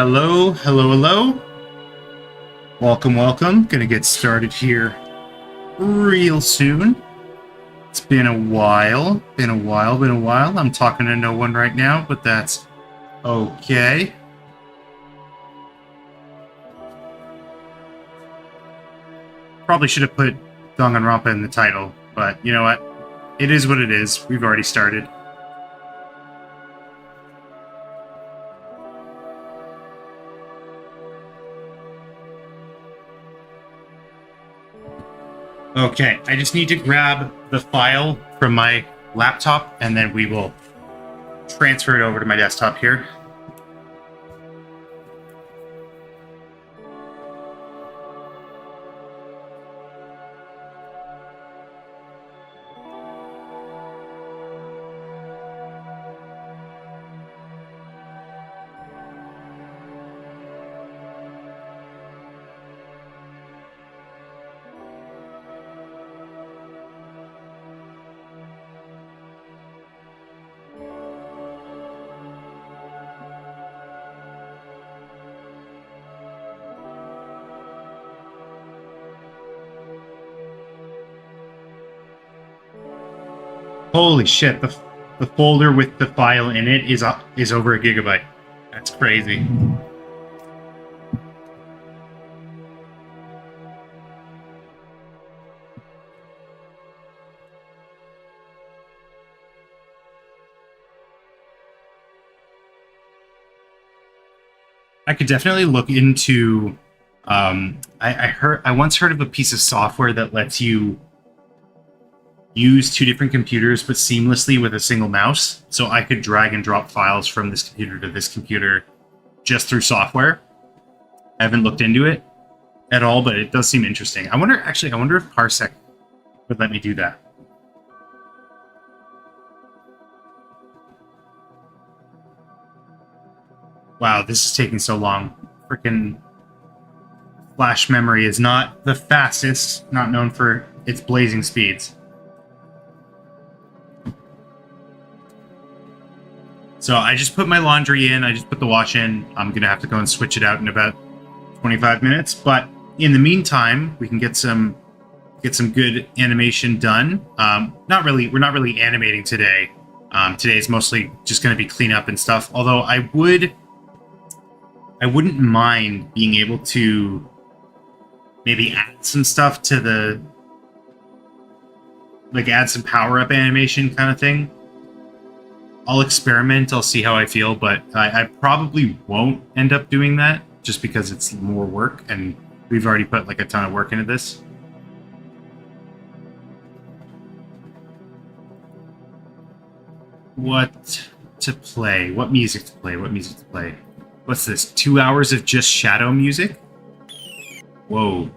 Hello, hello, hello. Welcome, welcome. Gonna get started here real soon. It's been a while. Been a while. I'm talking to no one right now, but that's okay. Probably should have put Danganronpa in the title, but you know what? It is what it is. We've already started. Okay, I just need to grab the file from my laptop, and then we will transfer it over to my desktop here. Holy shit, the folder with the file in it is over a gigabyte. That's crazy. I could definitely look into I once heard of a piece of software that lets you use two different computers but seamlessly with a single mouse. So I could drag and drop files from this computer to this computer just through software. I haven't looked into it at all, but it does seem interesting. I wonder if Parsec would let me do that. Wow, this is taking so long. Freaking flash memory is not the fastest, not known for its blazing speeds. So I just put my laundry in, I just put the wash in. I'm going to have to go and switch it out in about 25 minutes. But in the meantime, we can get some good animation done. We're not really animating today. Today is mostly just going to be cleanup and stuff. Although I wouldn't mind being able to maybe add some stuff to add some power-up animation kind of thing. I'll experiment, I'll see how I feel, but I probably won't end up doing that just because it's more work, and we've already put a ton of work into this. What to play? What music to play? What's this? 2 hours of just shadow music? Whoa.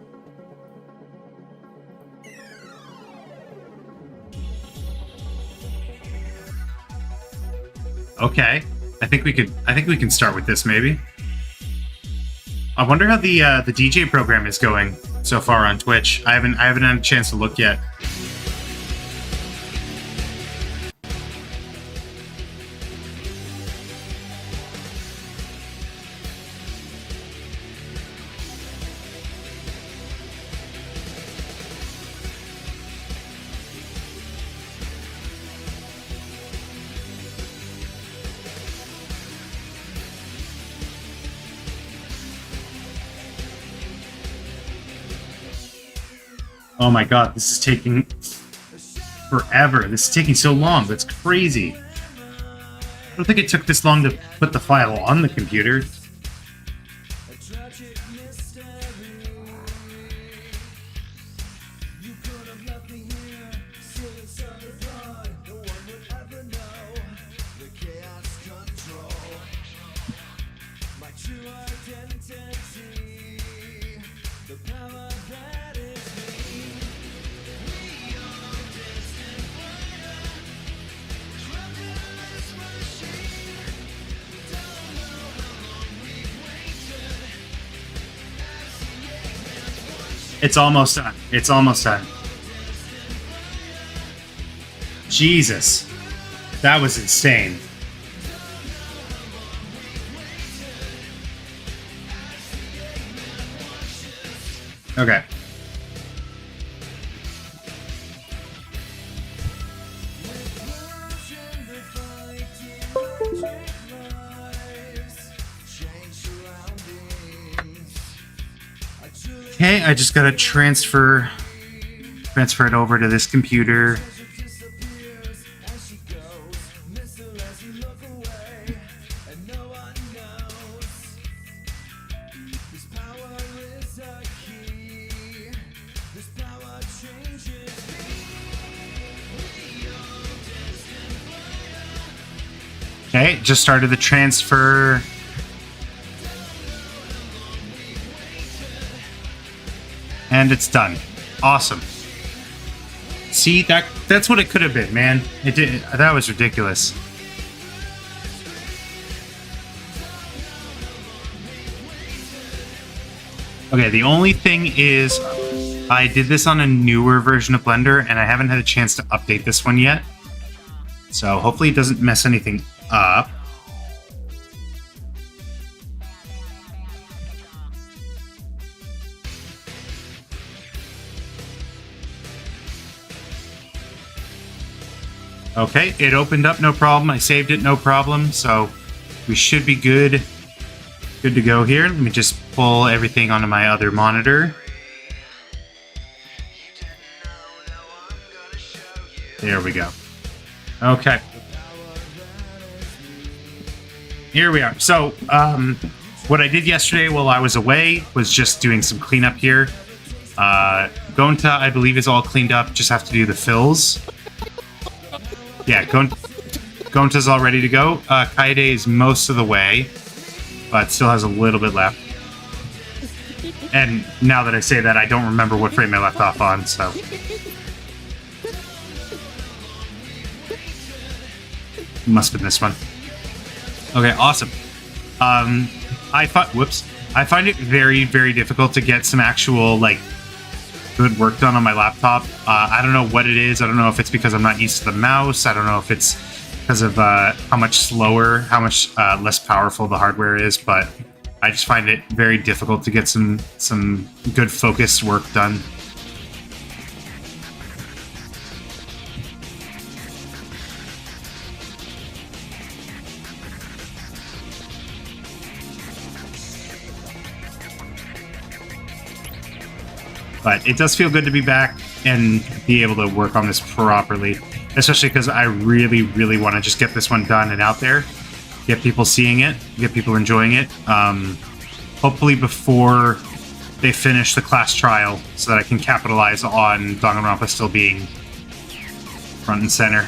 Okay, I think we can start with this maybe. I wonder how the DJ program is going so far on Twitch. I haven't had a chance to look yet. Oh my god, this is taking forever. This is taking so long. That's crazy. I don't think it took this long to put the file on the computer. It's almost done. It's almost done. Jesus. That was insane. Okay. Okay, I just gotta transfer it over to this computer. Okay, just started the transfer. And it's done. Awesome. See, that's what it could have been, man. It did. That was ridiculous. Okay, the only thing is I did this on a newer version of Blender, and I haven't had a chance to update this one yet. So hopefully it doesn't mess anything up. Okay, it opened up, no problem. I saved it, no problem. So we should be good to go here. Let me just pull everything onto my other monitor. There we go. Okay. Here we are. So, what I did yesterday while I was away was just doing some cleanup here. Gonta, I believe, is all cleaned up. Just have to do the fills. Yeah, Gonta's all ready to go. Kaede is most of the way, but still has a little bit left. And now that I say that, I don't remember what frame I left off on, so... Must have been this one. Okay, awesome. I find it very, very difficult to get some actual, like, good work done on my laptop. I don't know what it is. I don't know if it's because I'm not used to the mouse. I don't know if it's because of how much less powerful the hardware is, but I just find it very difficult to get some good focused work done. But it does feel good to be back and be able to work on this properly, especially because I really, really want to just get this one done and out there, get people seeing it, get people enjoying it, hopefully before they finish the class trial so that I can capitalize on Danganronpa still being front and center.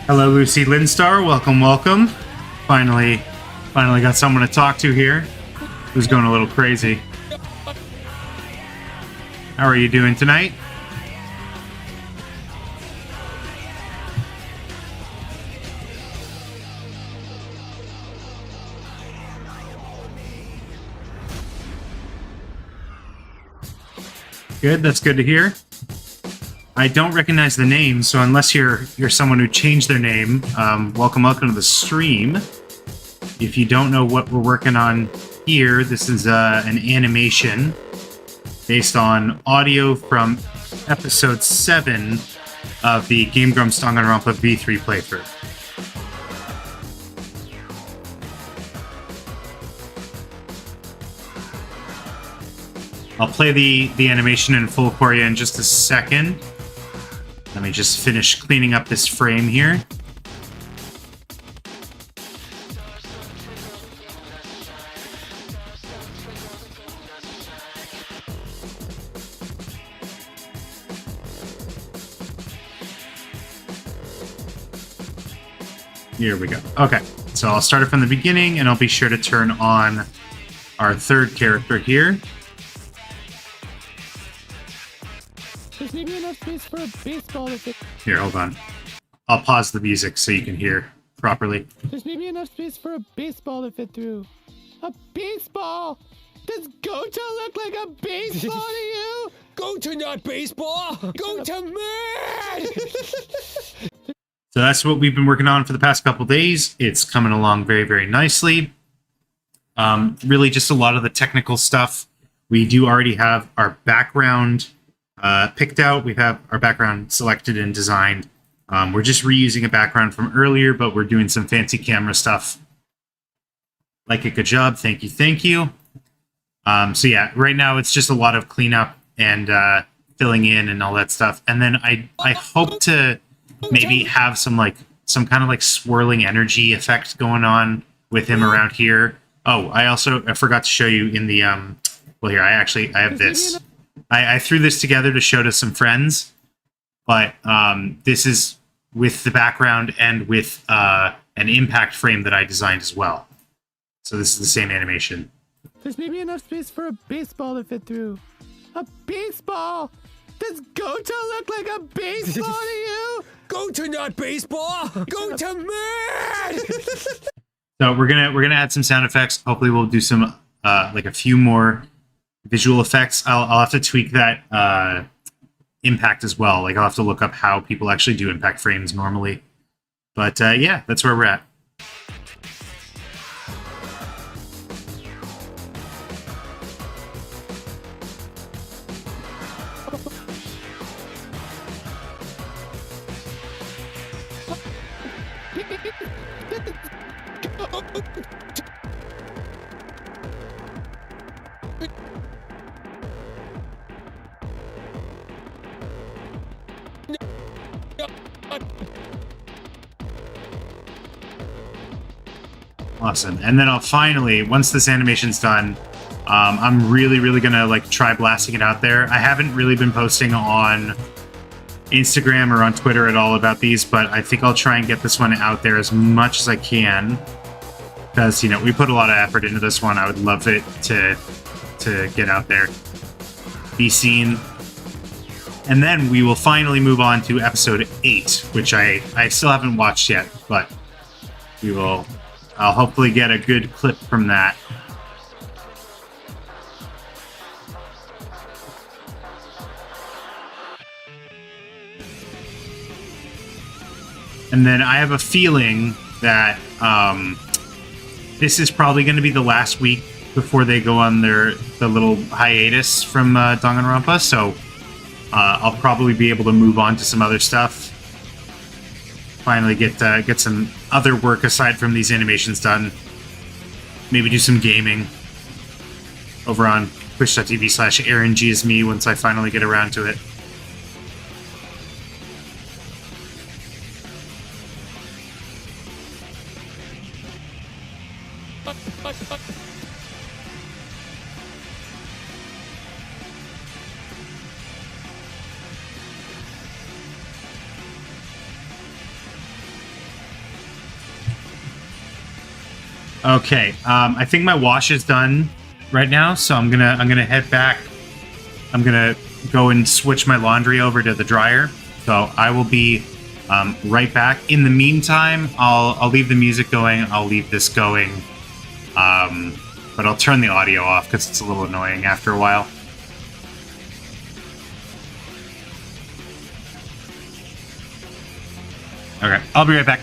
Hello, Lucy Lindstar. Welcome, welcome. Finally got someone to talk to here. Who's going a little crazy. How are you doing tonight? Good, that's good to hear. I don't recognize the name, so unless you're someone who changed their name, welcome to the stream. If you don't know what we're working on here, this is an animation based on audio from episode 7 of the Game Grumps Danganronpa V3 playthrough. I'll play the animation in full for you in just a second. Let me just finish cleaning up this frame here. Here we go. Okay, so I'll start it from the beginning, and I'll be sure to turn on our third character here. There's maybe enough space for a baseball if it... Here, hold on. I'll pause the music so you can hear properly. There's maybe enough space for a baseball to fit through. A baseball? Does Goto look like a baseball to you? Goto not baseball! Goto man! So that's what we've been working on for the past couple days. It's coming along very, very nicely. Really just a lot of the technical stuff. We do already have our background picked out. We have our background selected and designed. We're just reusing a background from earlier, but we're doing some fancy camera stuff. Like it, good job. Thank you, thank you. So yeah, right now it's just a lot of cleanup and filling in and all that stuff. And then I hope to maybe have some kind of like swirling energy effect going on with him around here. Oh, I forgot to show you in the well, here I have this. I threw this together to show to some friends, but this is with the background and with an impact frame that I designed as well. So this is the same animation. There's maybe enough space for a baseball to fit through. A baseball? Does Goto look like a baseball to you? Goto not baseball! Goto man! So we're gonna add some sound effects. Hopefully we'll do some like a few more visual effects. I'll have to tweak that impact as well. Like I'll have to look up how people actually do impact frames normally. But yeah, that's where we're at. Awesome. And then I'll finally, once this animation's done, I'm really gonna like try blasting it out there. I haven't really been posting on Instagram or on Twitter at all about these, but I think I'll try and get this one out there as much as I can, because you know we put a lot of effort into this one. I would love it to get out there, be seen. And then we will finally move on to episode 8, which I still haven't watched yet, but I'll hopefully get a good clip from that. And then I have a feeling that this is probably going to be the last week before they go on the little hiatus from Danganronpa, so I'll probably be able to move on to some other stuff. Finally get some other work aside from these animations done. Maybe do some gaming over on twitch.tv/AaronGisme once I finally get around to it. Okay, I think my wash is done right now, so I'm gonna head back. I'm gonna go and switch my laundry over to the dryer. So I will be right back. In the meantime, I'll leave the music going. I'll leave this going, but I'll turn the audio off because it's a little annoying after a while. Okay, I'll be right back.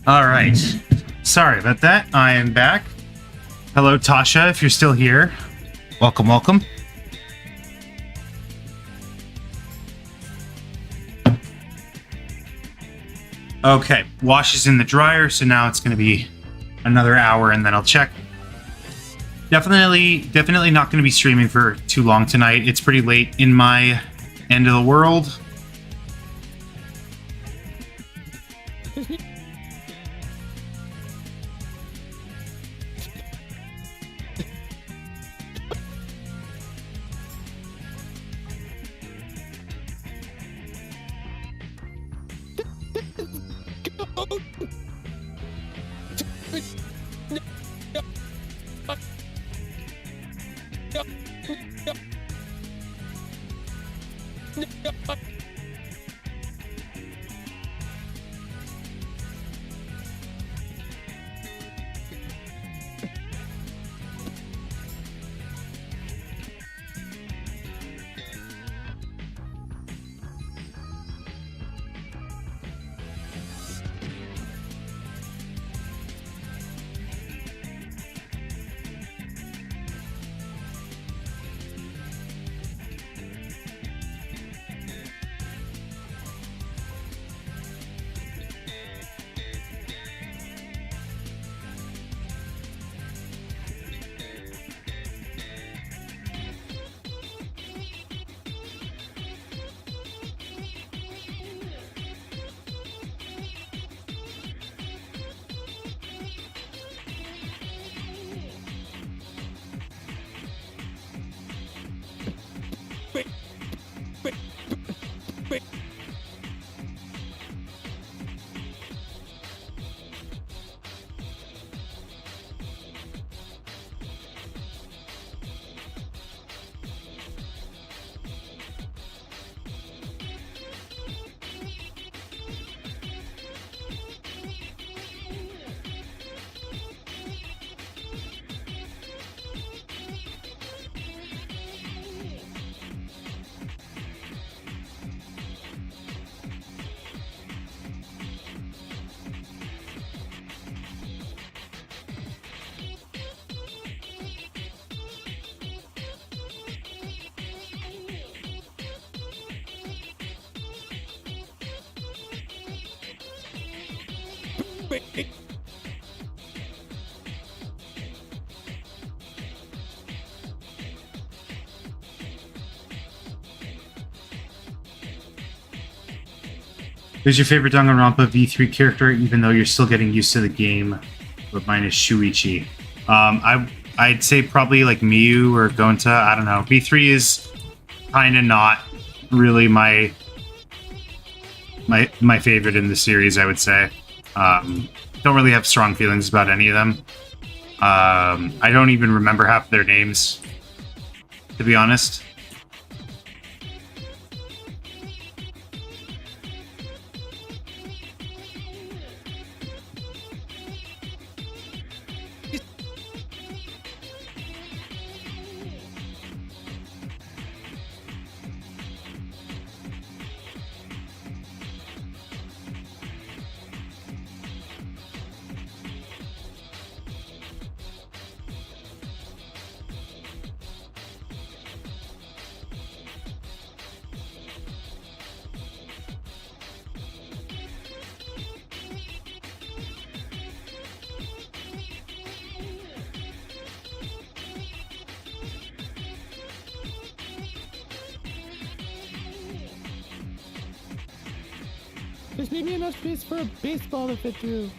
All right. Sorry about that. I am back. Hello, Tasha, if you're still here. Welcome, welcome. Okay, wash is in the dryer, so now it's going to be another hour, and then I'll check. Definitely not going to be streaming for too long tonight. It's pretty late in my end of the world. Who's your favorite Danganronpa V3 character, even though you're still getting used to the game? But mine is Shuichi. I'd say probably like Miyu or Gonta. I don't know. V3 is kind of not really my favorite in the series, I would say. Don't really have strong feelings about any of them. I don't even remember half their names, to be honest. There's maybe enough space for a baseball to fit through.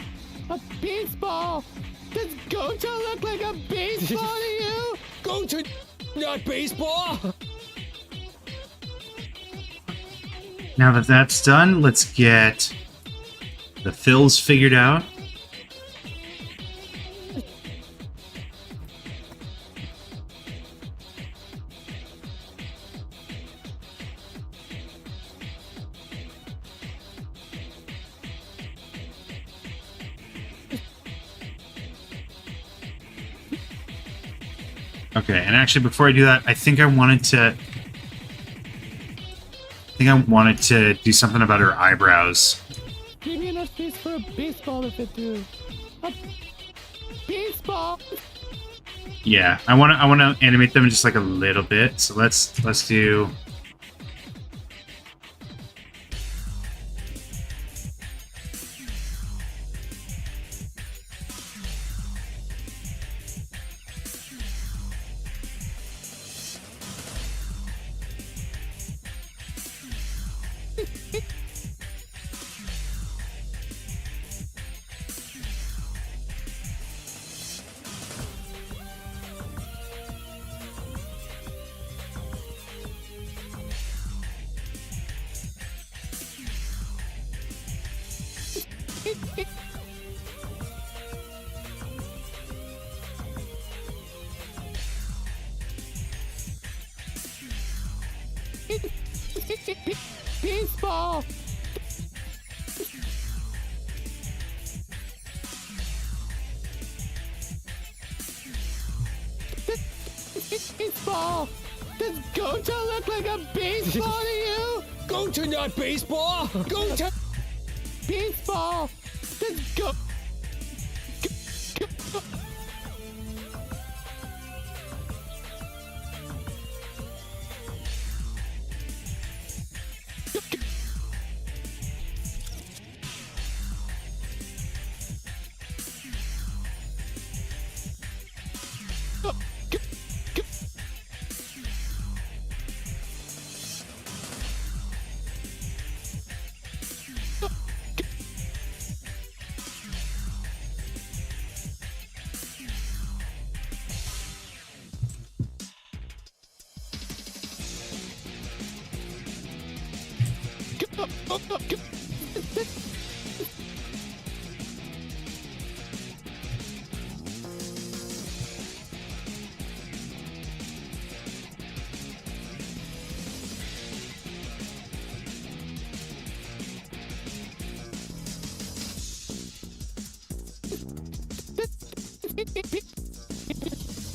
A baseball? Does Goto look like a baseball to you? Go to not baseball. Now that that's done, let's get the fills figured out. Okay, and actually before I do that, I think I wanted to do something about her eyebrows. Maybe enough enough space for a baseball to fit through. A baseball. Yeah, I want to animate them just like a little bit. So let's do. Baseball. Baseball. Does Goto look like a baseball to you? Goto, not baseball. Goto. Baseball. Does go.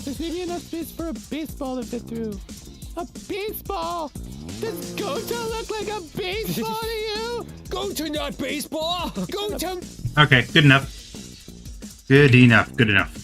There's maybe enough space for a baseball to fit through. A baseball! Does Goto look like a baseball to you? Goto, not baseball. Goto. Okay, good enough. Good enough. Good enough.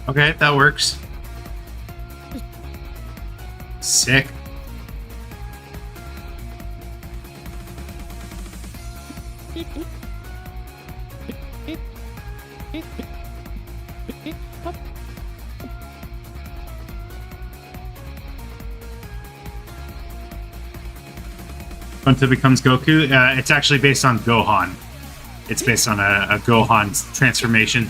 Okay, that works. Sick. Until becomes Goku. It's actually based on Gohan. It's based on a Gohan transformation.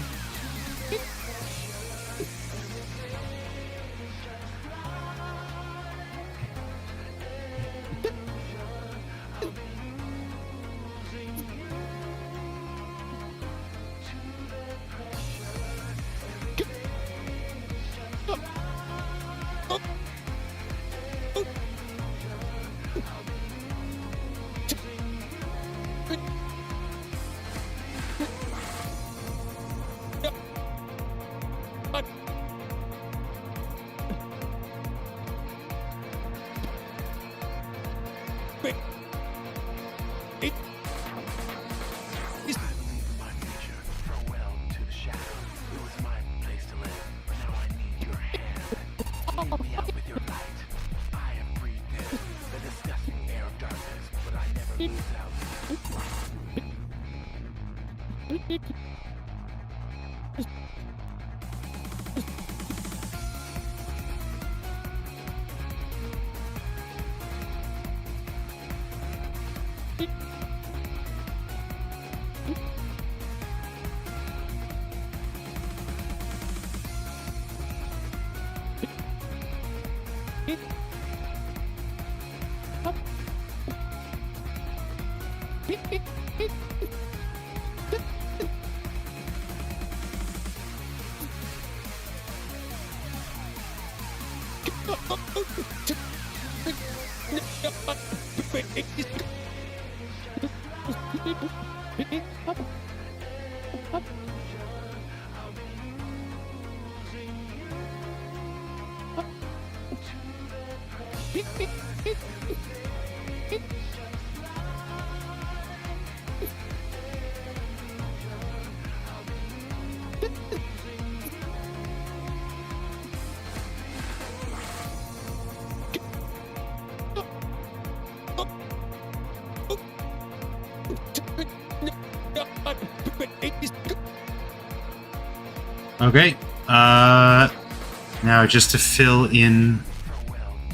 Okay. Now just to fill in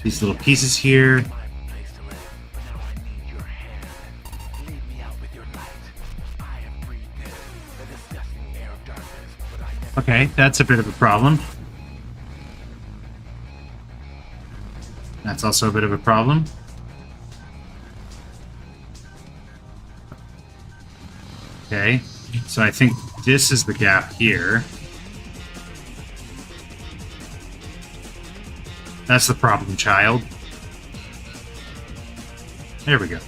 these little pieces here. Okay, that's a bit of a problem. That's also a bit of a problem. Okay, so I think this is the gap here. That's the problem, child. There we go.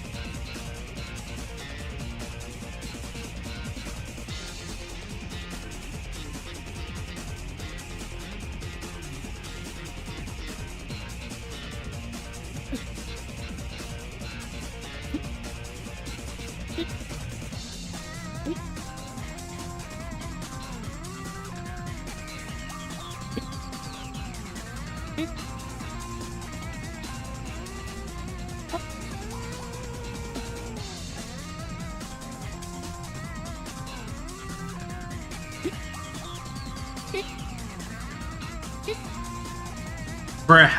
For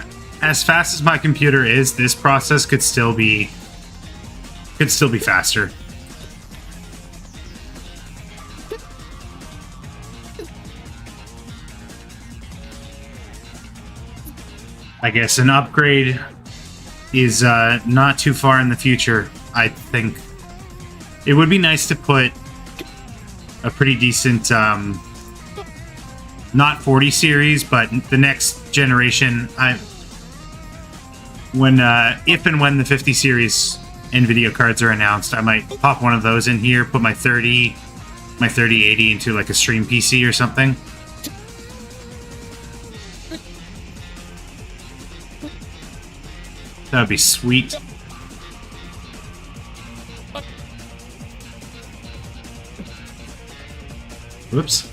as fast as my computer is, this process could still be faster. I guess an upgrade is not too far in the future. I think it would be nice to put a pretty decent not 40 series, but the next generation. If and when the 50 series NVIDIA cards are announced, I might pop one of those in here, put my 3080 into like a stream PC or something. That would be sweet. Whoops.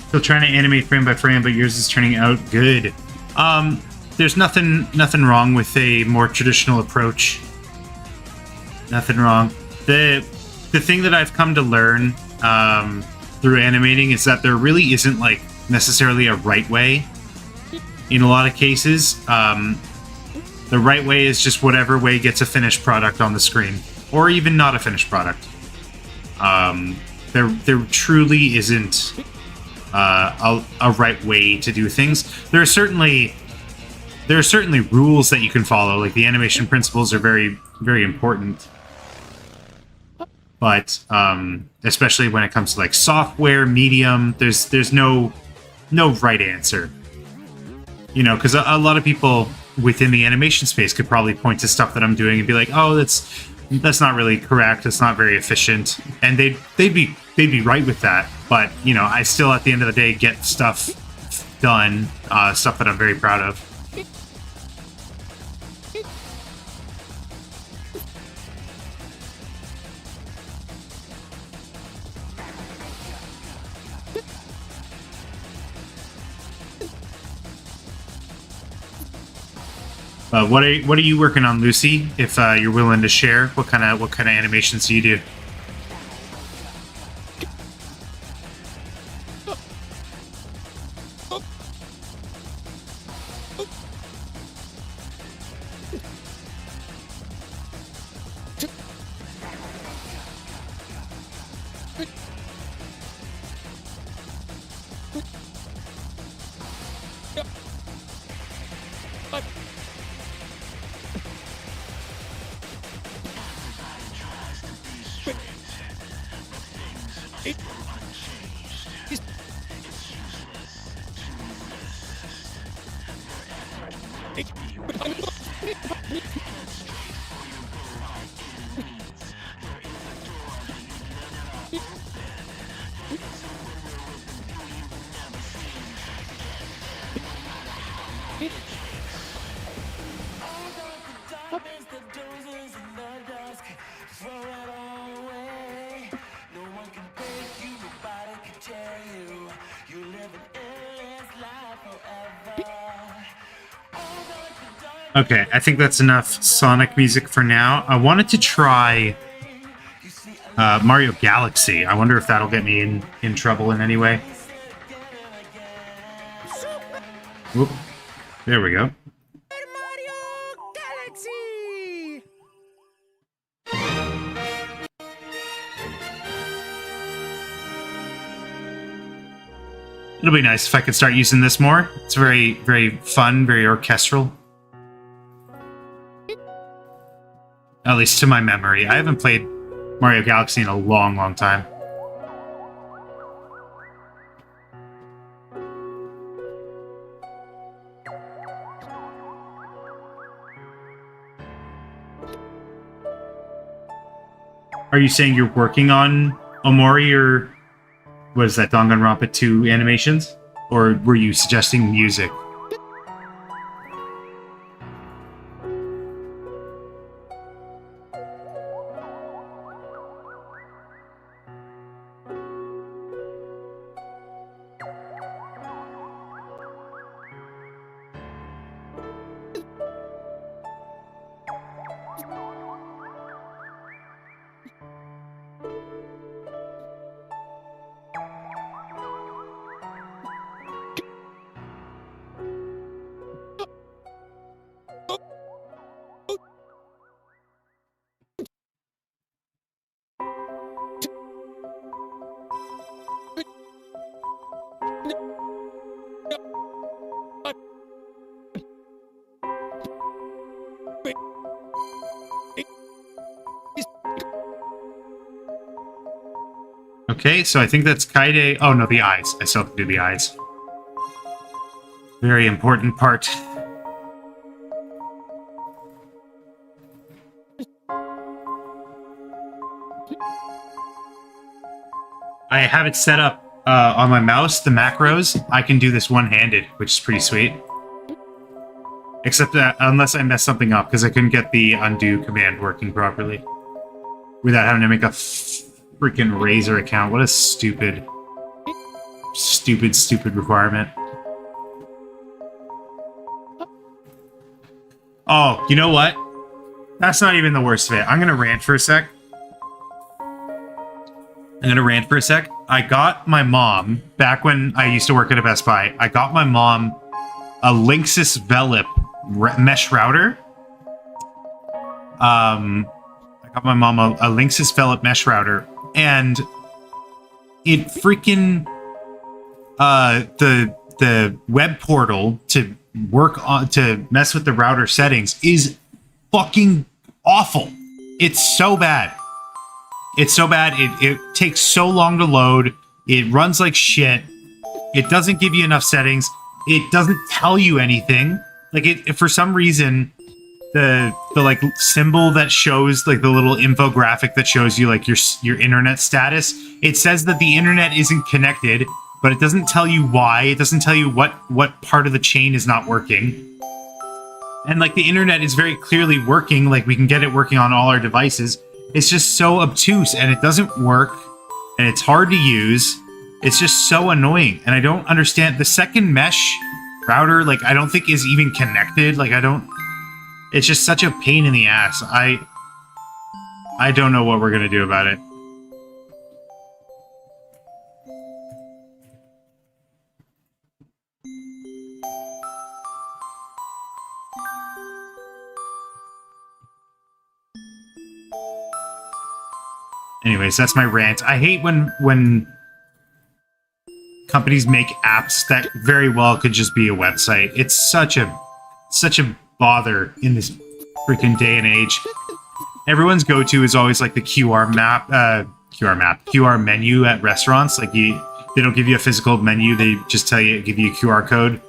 Still trying to animate frame by frame, but yours is turning out good. There's nothing wrong with a more traditional approach. Nothing wrong. The thing that I've come to learn through animating is that there really isn't like necessarily a right way. In a lot of cases, the right way is just whatever way gets a finished product on the screen, or even not a finished product. There truly isn't a right way to do things. There are certainly rules that you can follow. Like the animation principles are very, very important. But especially when it comes to like software, medium, there's no right answer. You know, because a lot of people within the animation space could probably point to stuff that I'm doing and be like, "Oh, that's not really correct. It's not very efficient," and they'd be right with that. But you know, I still at the end of the day get stuff done, stuff that I'm very proud of. What are you working on, Lucy? If you're willing to share, what kind of animations do you do? Okay, I think that's enough Sonic music for now. I wanted to try Mario Galaxy. I wonder if that'll get me in trouble in any way. Whoop. There we go. Mario Galaxy! It'll be nice if I could start using this more. It's very, very fun, very orchestral. At least to my memory. I haven't played Mario Galaxy in a long, long time. Are you saying you're working on Omori or was that Danganronpa 2 animations? Or were you suggesting music? Okay, so I think that's Kaide. Oh, no, the eyes. I still have to do the eyes. Very important part. I have it set up on my mouse, the macros. I can do this one-handed, which is pretty sweet. Except that unless I mess something up, because I couldn't get the undo command working properly. Without having to make a freaking Razer account. What a stupid requirement. Oh, you know what? That's not even the worst of it. I'm gonna rant for a sec. I got my mom, back when I used to work at a Best Buy, I got my mom a Linksys Velop mesh router. I got my mom a Linksys Velop mesh router, and it freaking the web portal to work on to mess with the router settings is fucking awful. It's so bad. It's so bad. It takes so long to load. It runs like shit. It doesn't give you enough settings. It doesn't tell you anything. Like it for some reason, the like symbol that shows like the little infographic that shows you like your internet status, it says that the internet isn't connected, but it doesn't tell you why. It doesn't tell you what part of the chain is not working. And like the internet is very clearly working, like we can get it working on all our devices. It's just so obtuse and it doesn't work and it's hard to use. It's just so annoying. And I don't understand the second mesh router, like I don't think is even connected. Like I don't It's just such a pain in the ass. I don't know what we're gonna do about it. Anyways, that's my rant. I hate when companies make apps that very well could just be a website. It's such a bother in this freaking day and age. Everyone's go-to is always like the QR menu at restaurants. Like they don't give you a physical menu; they just give you a QR code.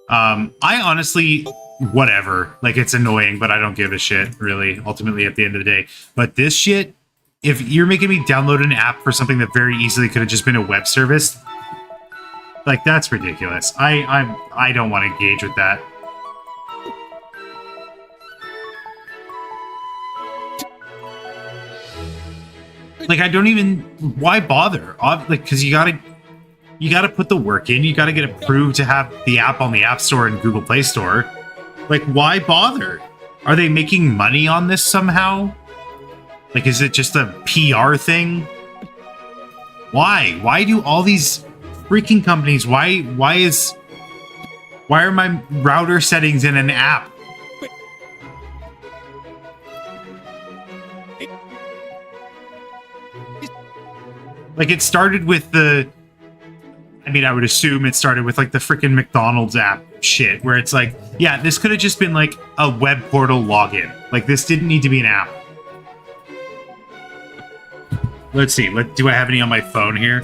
I honestly, whatever. Like it's annoying, but I don't give a shit really. Ultimately, at the end of the day, but this shit. If you're making me download an app for something that very easily could have just been a web service, like that's ridiculous. I don't want to engage with that. Like I don't even. Why bother? Like because you gotta put the work in. You gotta get approved to have the app on the App Store and Google Play Store. Like why bother? Are they making money on this somehow? Like, is it just a PR thing? Why? Why do all these freaking companies? Why are my router settings in an app? Like, it started with the... I mean, I would assume it started with, like, the freaking McDonald's app shit, where it's like, yeah, this could have just been, like, a web portal login. Like, this didn't need to be an app. Let's see. Do I have any on my phone here?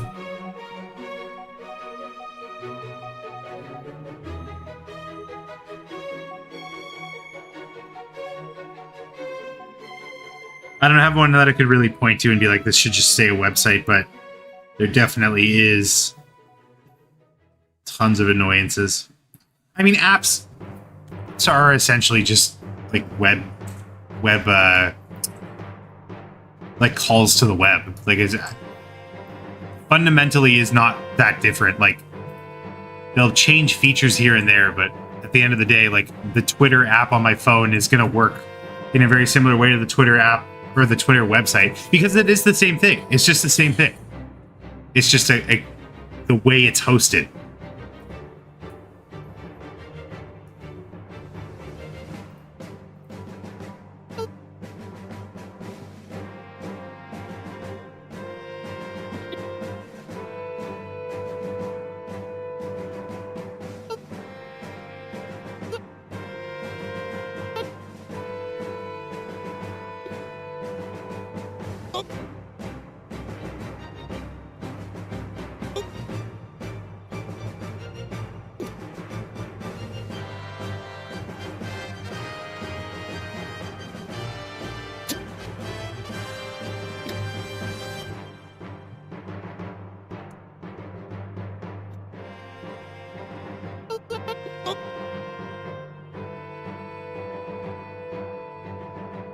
I don't have one that I could really point to and be like, this should just say a website, but there definitely is tons of annoyances. I mean, apps are essentially just like web like calls to the web. Like is fundamentally is not that different. Like they'll change features here and there, but at the end of the day, like the Twitter app on my phone is going to work in a very similar way to the Twitter app or the Twitter website because it is the same thing. It's just the same thing. It's just the way it's hosted.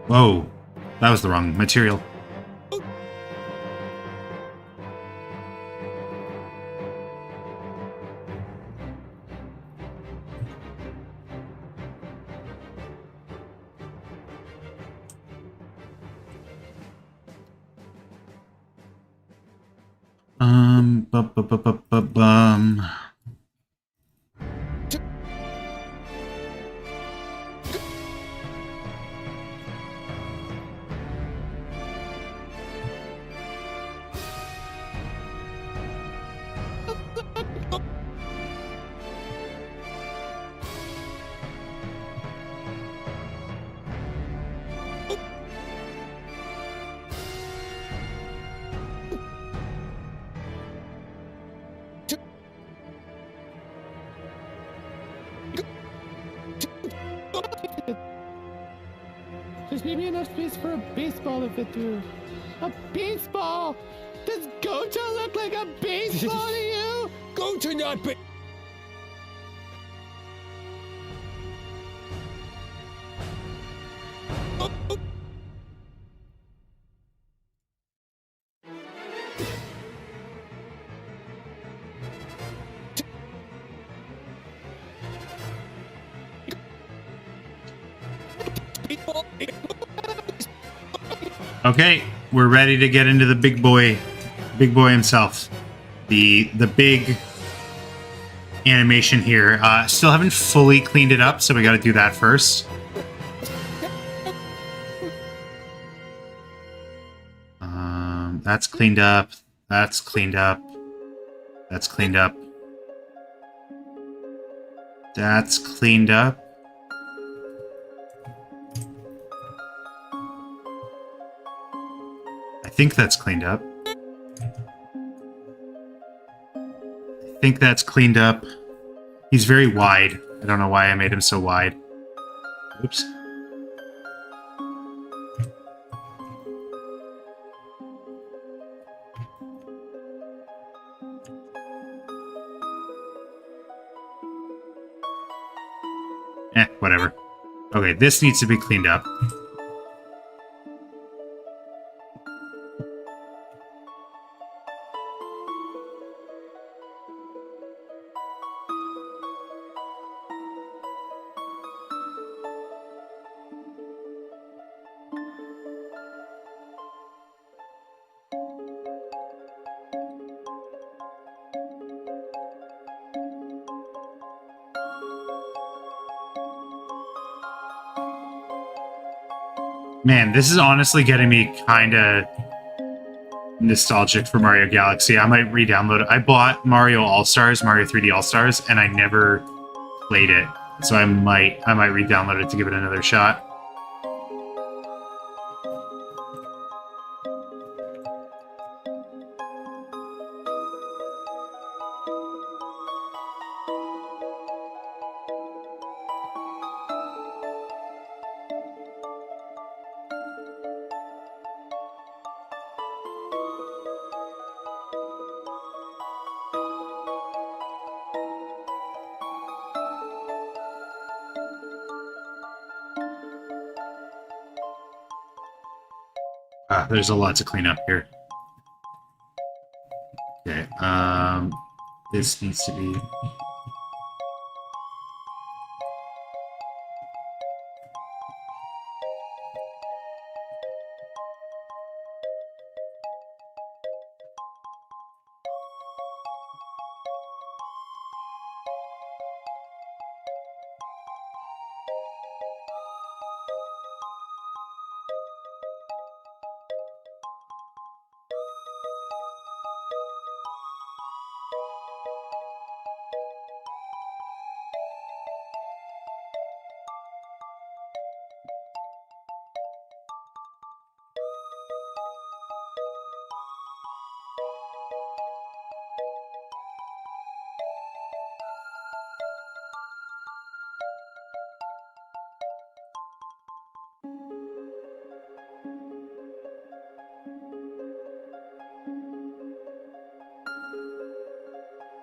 Whoa, that was the wrong material. Bum. Just leave me enough space for a baseball to fit through. A baseball? Does Goto look like a baseball to you? Go to not be. Okay, we're ready to get into the big boy himself. The big animation here. Still haven't fully cleaned it up, so we got to do that first. That's cleaned up. That's cleaned up. That's cleaned up. That's cleaned up. I think that's cleaned up. I think that's cleaned up. He's very wide. I don't know why I made him so wide. Oops. Whatever. Okay, this needs to be cleaned up. Man, this is honestly getting me kind of nostalgic for Mario Galaxy. I might re-download it. I bought Mario All-Stars, Mario 3D All-Stars, and I never played it. So I might re-download it to give it another shot. There's a lot to clean up here. Okay, this needs to be...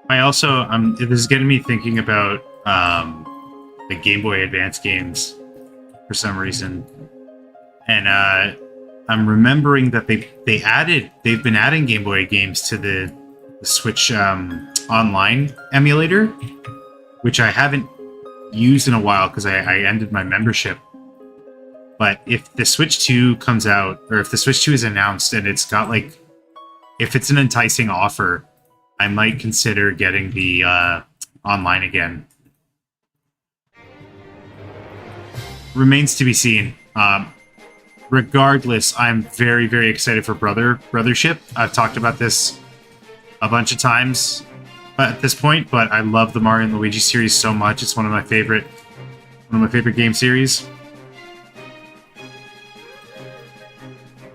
I also, this is getting me thinking about the Game Boy Advance games for some reason, and I'm remembering that they've been adding Game Boy games to the Switch online emulator, which I haven't used in a while because I ended my membership. But if the Switch 2 comes out, or if the Switch 2 is announced and it's got like, if it's an enticing offer, I might consider getting the online again. Remains to be seen. Regardless, I'm very, very excited for Brothership. I've talked about this a bunch of times at this point, but I love the Mario and Luigi series so much. It's one of my favorite game series.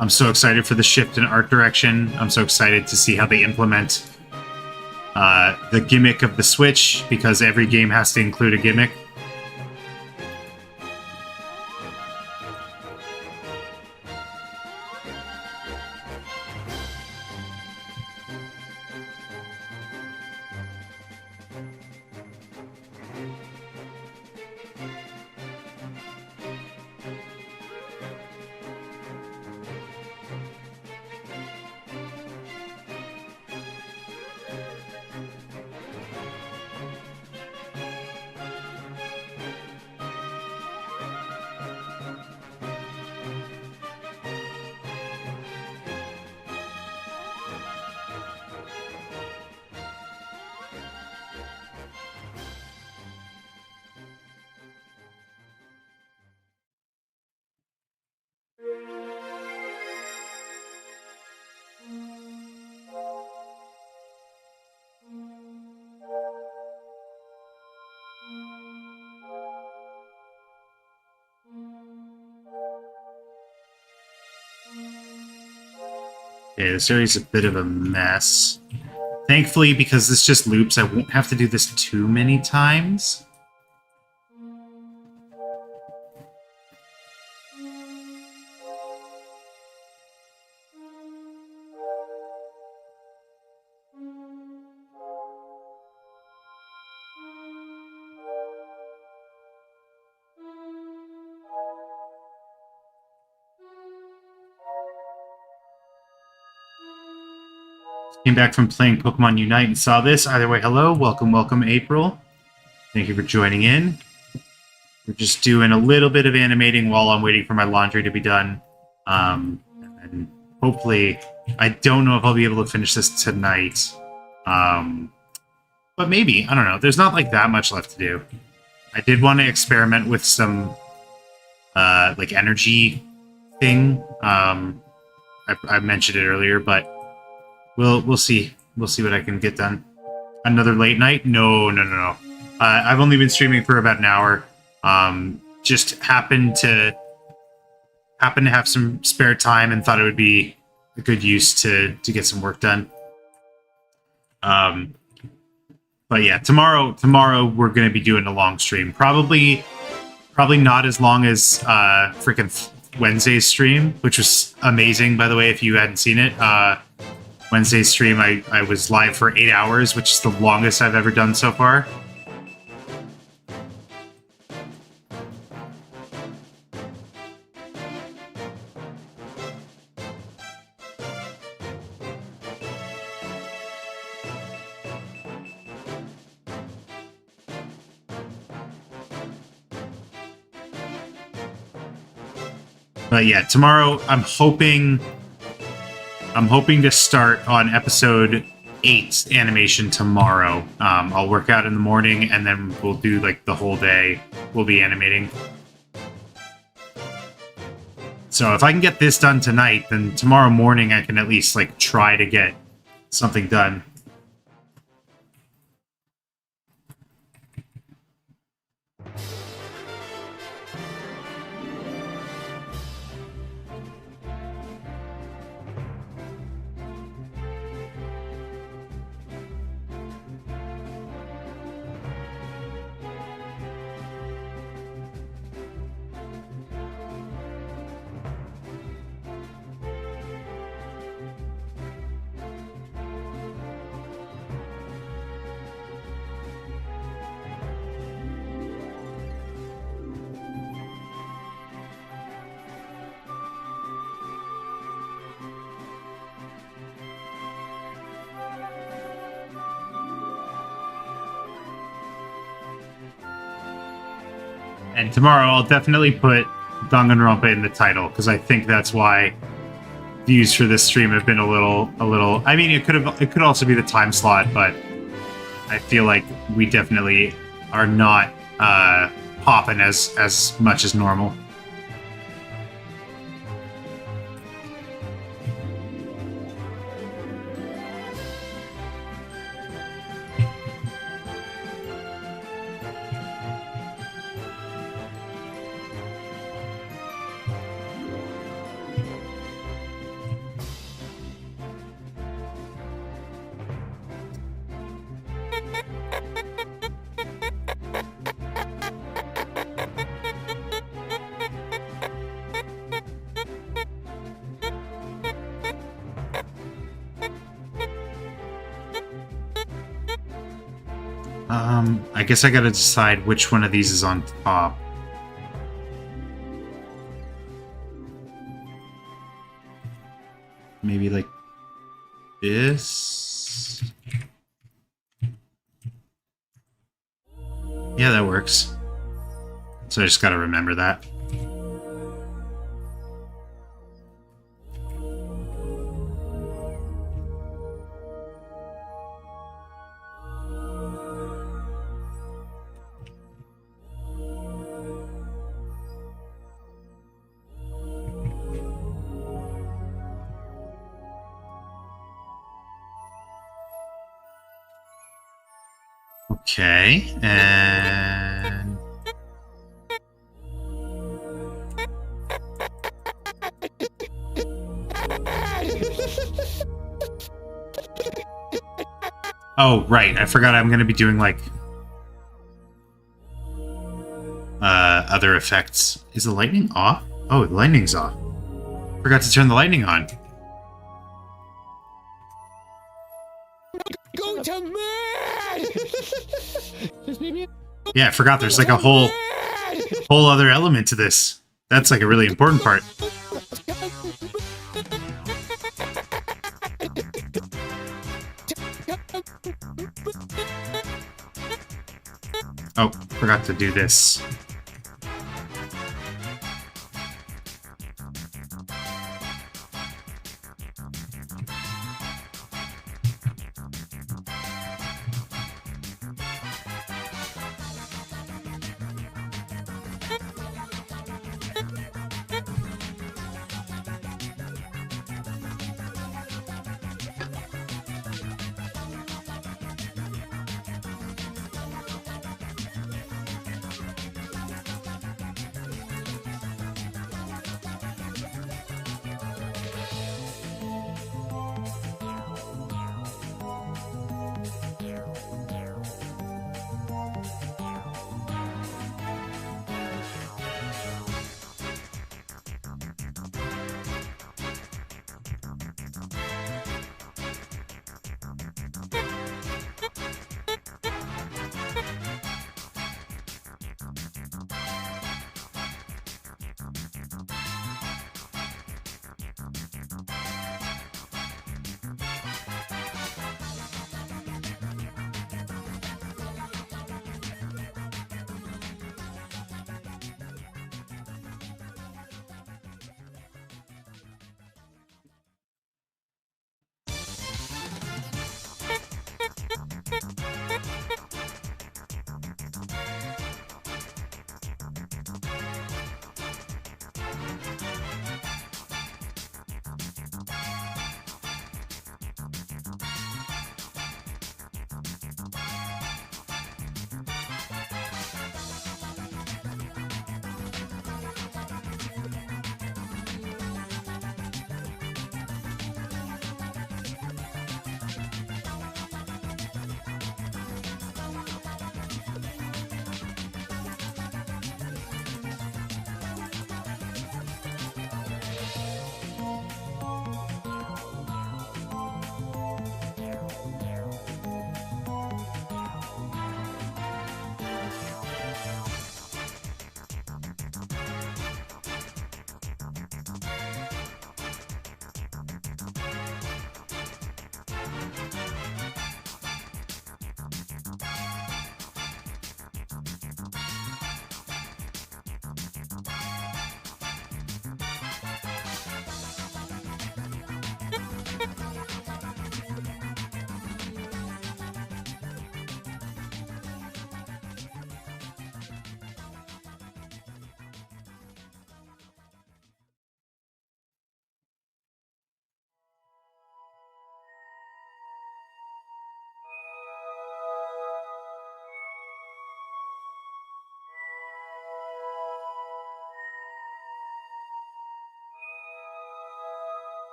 I'm so excited for the shift in art direction. I'm so excited to see how they implement the gimmick of the Switch, because every game has to include a gimmick. Okay, this area's a bit of a mess. Thankfully, because this just loops, I won't have to do this too many times. Came back from playing Pokemon Unite and saw this. Either way, hello. Welcome, welcome, April. Thank you for joining in. We're just doing a little bit of animating while I'm waiting for my laundry to be done. And hopefully, I don't know if I'll be able to finish this tonight. But maybe. I don't know. There's not like that much left to do. I did want to experiment with some like energy thing. I mentioned it earlier, but we'll see. We'll see what I can get done. Another late night? No. I've only been streaming for about an hour. Just happened to have some spare time and thought it would be a good use to get some work done. But yeah, tomorrow we're going to be doing a long stream. Probably not as long as freaking Wednesday's stream, which was amazing, by the way, if you hadn't seen it. Wednesday's stream, I was live for 8 hours, which is the longest I've ever done so far. But yeah, tomorrow I'm hoping to start on episode 8 animation tomorrow. I'll work out in the morning and then we'll do like the whole day. We'll be animating. So if I can get this done tonight, then tomorrow morning I can at least like try to get something done. And tomorrow I'll definitely put Danganronpa in the title, because I think that's why views for this stream have been a little. I mean, it could also be the time slot, but I feel like we definitely are not popping as much as normal. I guess I gotta decide which one of these is on top. Maybe like this? Yeah, that works. So I just gotta remember that. Okay, and... Oh, right. I forgot I'm going to be doing, like, other effects. Is the lightning off? Oh, the lightning's off. Forgot to turn the lightning on. Go to me! Just maybe. Yeah, I forgot there's, like, a whole other element to this. That's, like, a really important part. Oh, forgot to do this.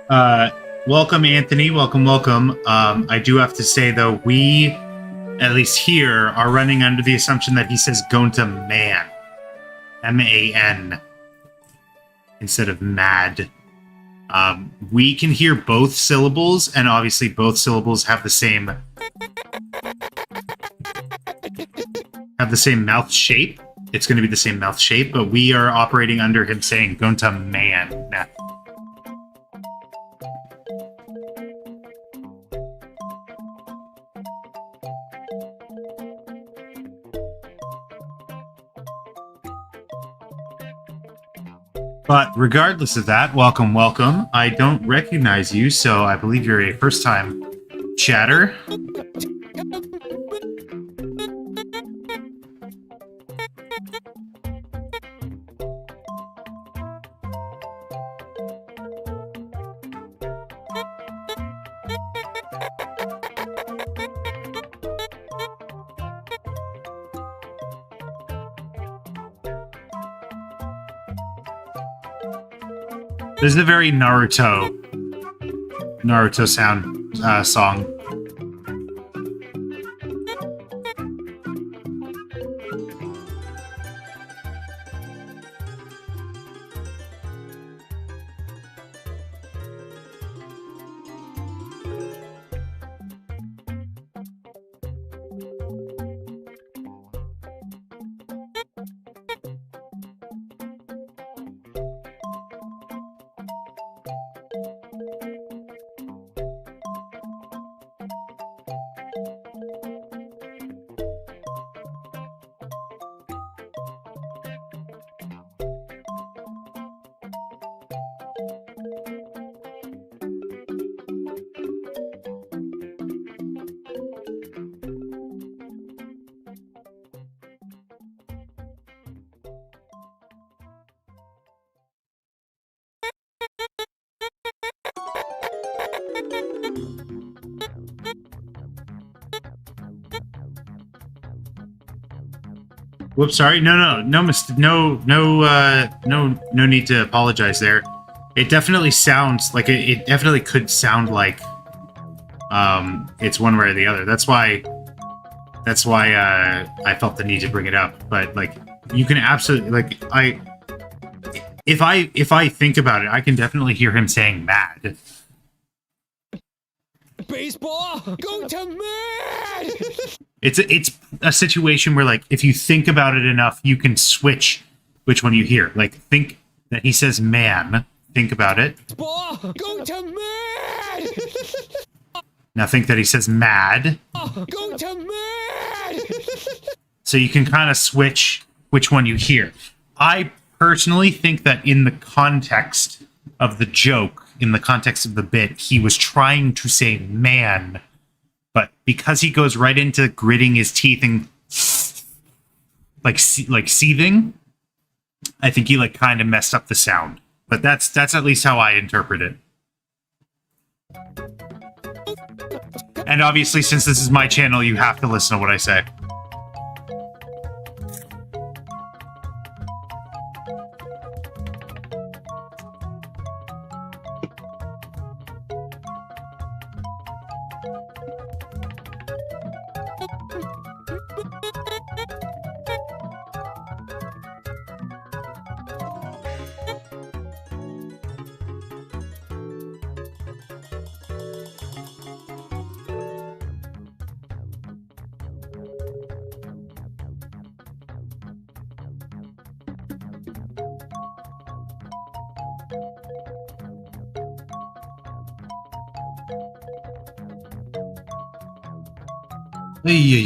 Welcome, Anthony. Welcome, welcome. I do have to say, though, we, at least here, are running under the assumption that he says "gonta man," M-A-N, instead of mad. We can hear both syllables, and obviously both syllables have the same mouth shape. It's going to be the same mouth shape, but we are operating under him saying "gonta man." But regardless of that, welcome, welcome. I don't recognize you, so I believe you're a first-time chatter. This is a very Naruto sound song. Whoops, sorry. No need to apologize there. It definitely sounds like it definitely could sound like it's one way or the other. That's why I felt the need to bring it up. But like, you can absolutely, like, if I think about it, I can definitely hear him saying mad. Baseball? Go to man! It's a situation where, like, if you think about it enough, you can switch which one you hear. Like, think that he says man. Think about it. Baseball? Go to man! Now think that he says mad. Go to man! So you can kind of switch which one you hear. I personally think that in the context of the joke, in the context of the bit, he was trying to say man, but because he goes right into gritting his teeth and like seething, I think he like kind of messed up the sound. But that's at least how I interpret it. And obviously, since this is my channel, you have to listen to what I say. Yeah.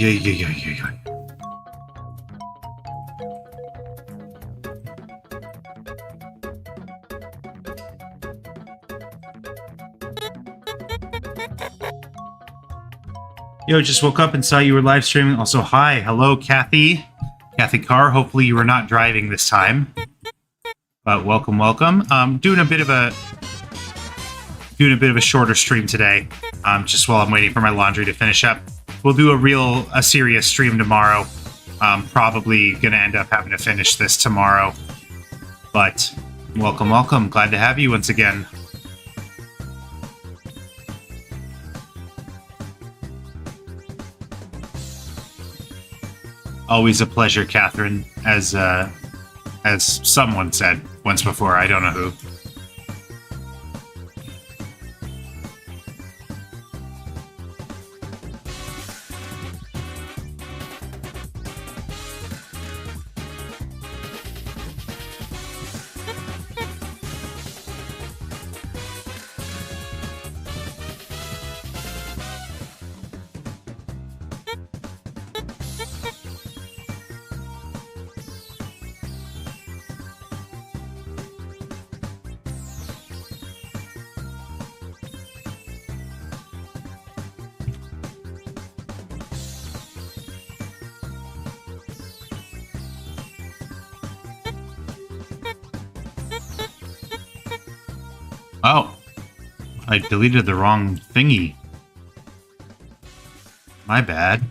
Yo, just woke up and saw you were live streaming. Also, hi, hello, Kathy Carr. Hopefully, you were not driving this time. But welcome. Doing a bit of a shorter stream today. Just while I'm waiting for my laundry to finish up. We'll do a serious stream tomorrow. Probably gonna end up having to finish this tomorrow. But welcome. Glad to have you once again. Always a pleasure, Catherine, as someone said once before. I don't know who. Oh, I deleted the wrong thingy. My bad.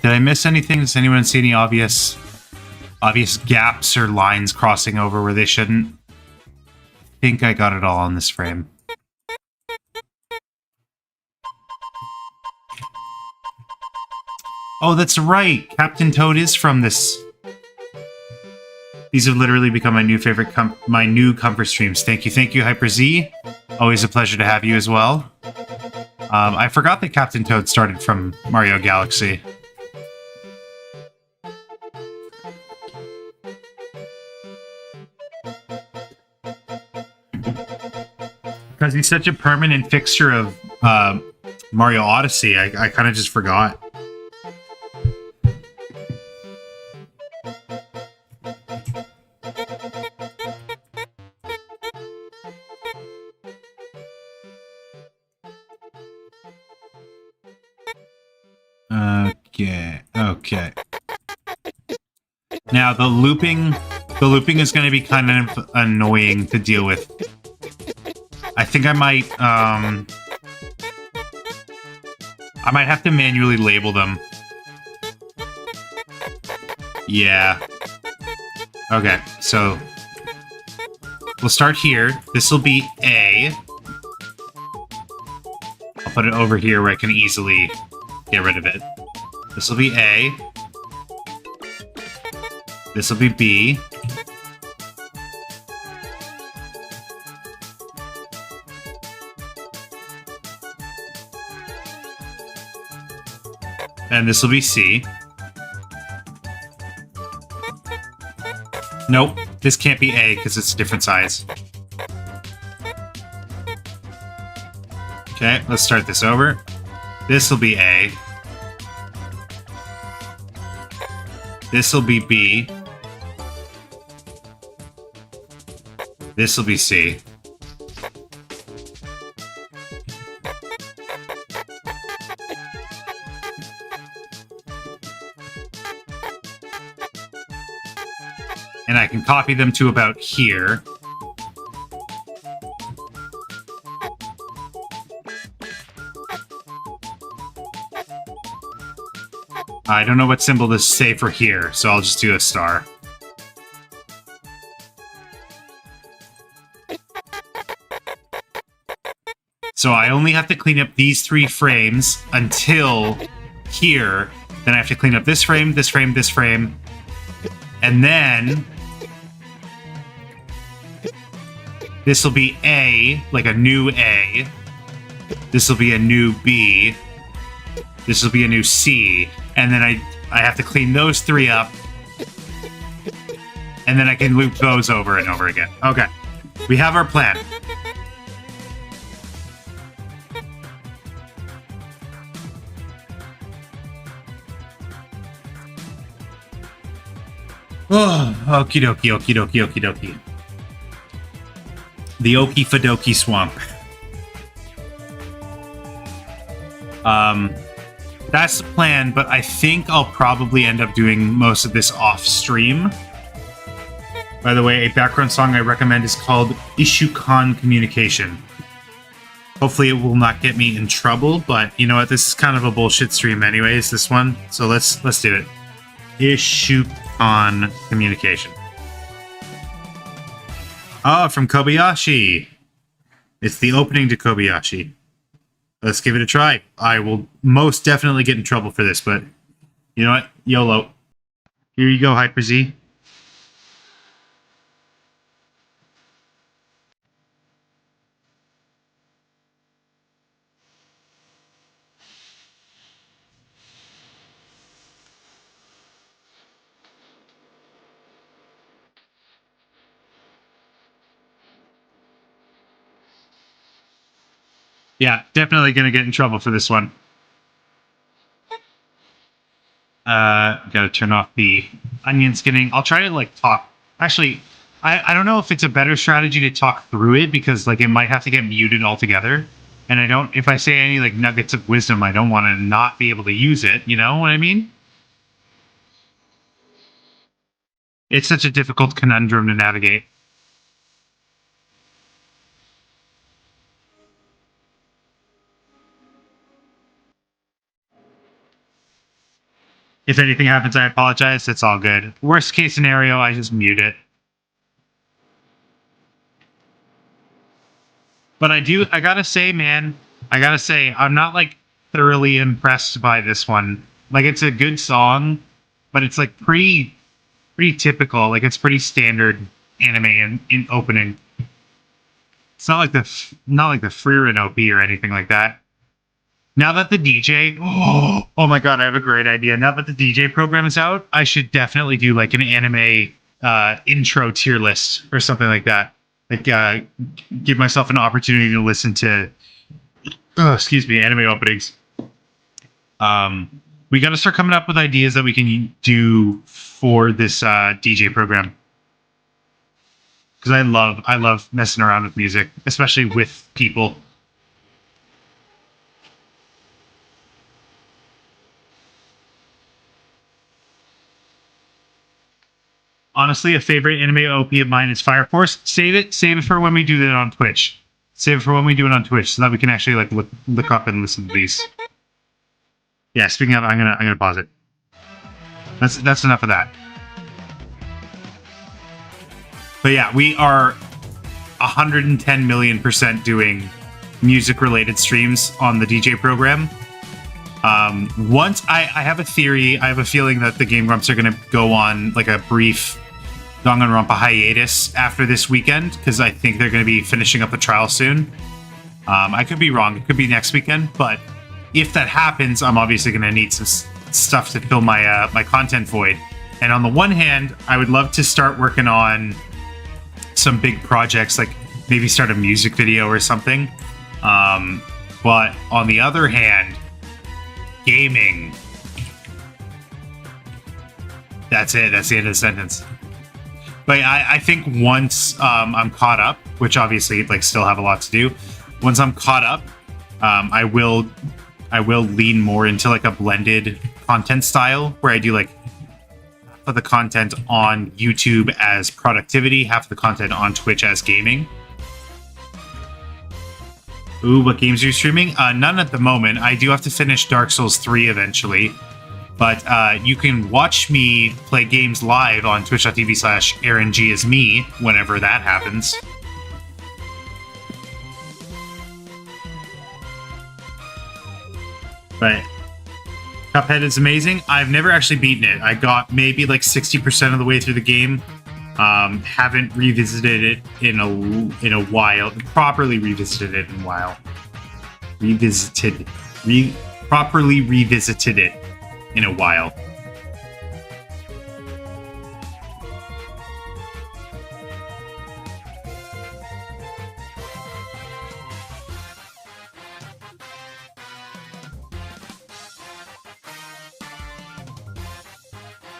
Did I miss anything? Does anyone see any obvious gaps or lines crossing over where they shouldn't? I think I got it all on this frame. Oh, that's right! Captain Toad is from this. These have literally become my new favorite, my new comfort streams. Thank you, Hyper Z. Always a pleasure to have you as well. I forgot that Captain Toad started from Mario Galaxy. Because he's such a permanent fixture of Mario Odyssey, I kind of just forgot. Okay. Now the looping is going to be kind of annoying to deal with. I think I might have to manually label them. Yeah. Okay, so we'll start here. This will be A. I'll put it over here where I can easily get rid of it. This will be A. This will be B. And this will be C. Nope, this can't be A because it's a different size. Okay, let's start this over. This will be A. This will be B. This will be C. And I can copy them to about here. I don't know what symbol to say for here, so I'll just do a star. So I only have to clean up these 3 frames until here. Then I have to clean up this frame, this frame, this frame. And then This will be A, like a new A. This will be a new B. This will be a new C. And then I have to clean those 3 up. And then I can loop those over and over again. Okay. We have our plan. Oh, okie dokie, okie dokie, okie dokie. The Okie Fadoki Swamp. That's the plan, but I think I'll probably end up doing most of this off stream. By the way, a background song I recommend is called Ishukan Communication. Hopefully it will not get me in trouble, but you know what? This is kind of a bullshit stream anyways, this one. So let's do it. Ishukan Communication. Oh, from Kobayashi. It's the opening to Kobayashi. Let's give it a try. I will most definitely get in trouble for this, but you know what? YOLO. Here you go, Hyper Z. Yeah, definitely gonna get in trouble for this one. Gotta turn off the onion skinning. I'll try to like talk. Actually, I don't know if it's a better strategy to talk through it because like it might have to get muted altogether. And I don't. If I say any like nuggets of wisdom, I don't want to not be able to use it. You know what I mean? It's such a difficult conundrum to navigate. If anything happens, I apologize. It's all good. Worst case scenario, I just mute it. But I gotta say, man, I'm not like thoroughly impressed by this one. Like it's a good song, but it's like pretty typical. Like it's pretty standard anime in opening. It's not like the Freerin OP or anything like that. Now that the DJ, oh my god, I have a great idea. Now that the DJ program is out, I should definitely do like an anime intro tier list or something like that. Like give myself an opportunity to listen to, anime openings. We got to start coming up with ideas that we can do for this DJ program. Because I love messing around with music, especially with people. Honestly, a favorite anime OP of mine is Fire Force. Save it for when we do that on Twitch. Save it for when we do it on Twitch, so that we can actually like look up and listen to these. Yeah, speaking of, I'm gonna pause it. That's enough of that. But yeah, we are 110 million% doing music-related streams on the DJ program. Once I have a theory, I have a feeling that the Game Grumps are going to go on like a brief Danganronpa hiatus after this weekend, because I think they're going to be finishing up the trial soon. I could be wrong. It could be next weekend, but if that happens, I'm obviously going to need some stuff to fill my my content void. And on the one hand, I would love to start working on some big projects, like maybe start a music video or something. But on the other hand, gaming. That's it. That's the end of the sentence. But I think once I'm caught up, which obviously like still have a lot to do. Once I'm caught up, I will lean more into like a blended content style where I do like half of the content on YouTube as productivity, half of the content on Twitch as gaming. Ooh, what games are you streaming? None at the moment. I do have to finish Dark Souls 3 eventually. But you can watch me play games live on twitch.tv/AaronGisme whenever that happens. But Cuphead is amazing. I've never actually beaten it. I got maybe like 60% of the way through the game. Haven't revisited it in a while. Properly revisited it in a while. Properly revisited it in a while.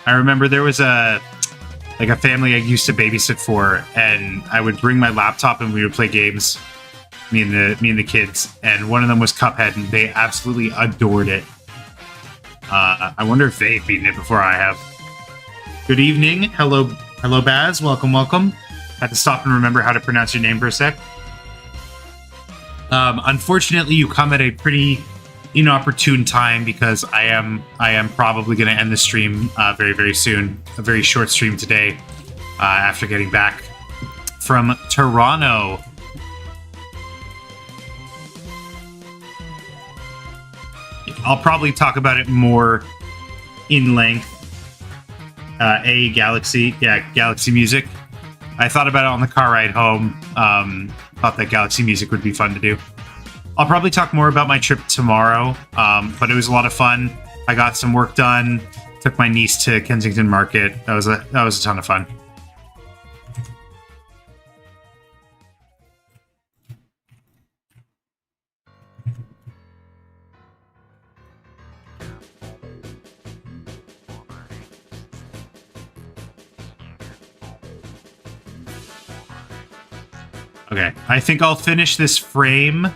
I remember there was a family I used to babysit for, and I would bring my laptop and we would play games, me and the kids, and one of them was Cuphead, and they absolutely adored it. I wonder if they've beaten it before I have. Good evening, hello Baz, welcome. Had to stop and remember how to pronounce your name for a sec. Unfortunately, you come at a pretty inopportune time because I am probably going to end the stream very, very soon. A very short stream today after getting back from Toronto. I'll probably talk about it more in length. Galaxy music. I thought about it on the car ride home. Thought that Galaxy music would be fun to do. I'll probably talk more about my trip tomorrow, but it was a lot of fun. I got some work done, took my niece to Kensington Market. That was a ton of fun. Okay, I think I'll finish this frame.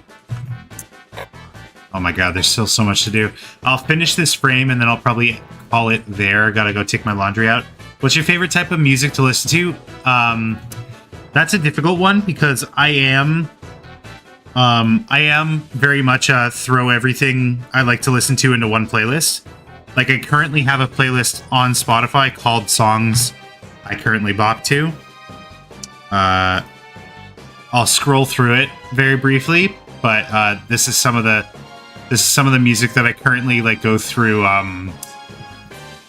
Oh my god, there's still so much to do. I'll finish this frame and then I'll probably call it there. Gotta go take my laundry out. What's your favorite type of music to listen to? That's a difficult one because I am very much throw everything I like to listen to into one playlist. Like I currently have a playlist on Spotify called Songs I Currently Bop to. I'll scroll through it very briefly, but this is some of the music that I currently like go through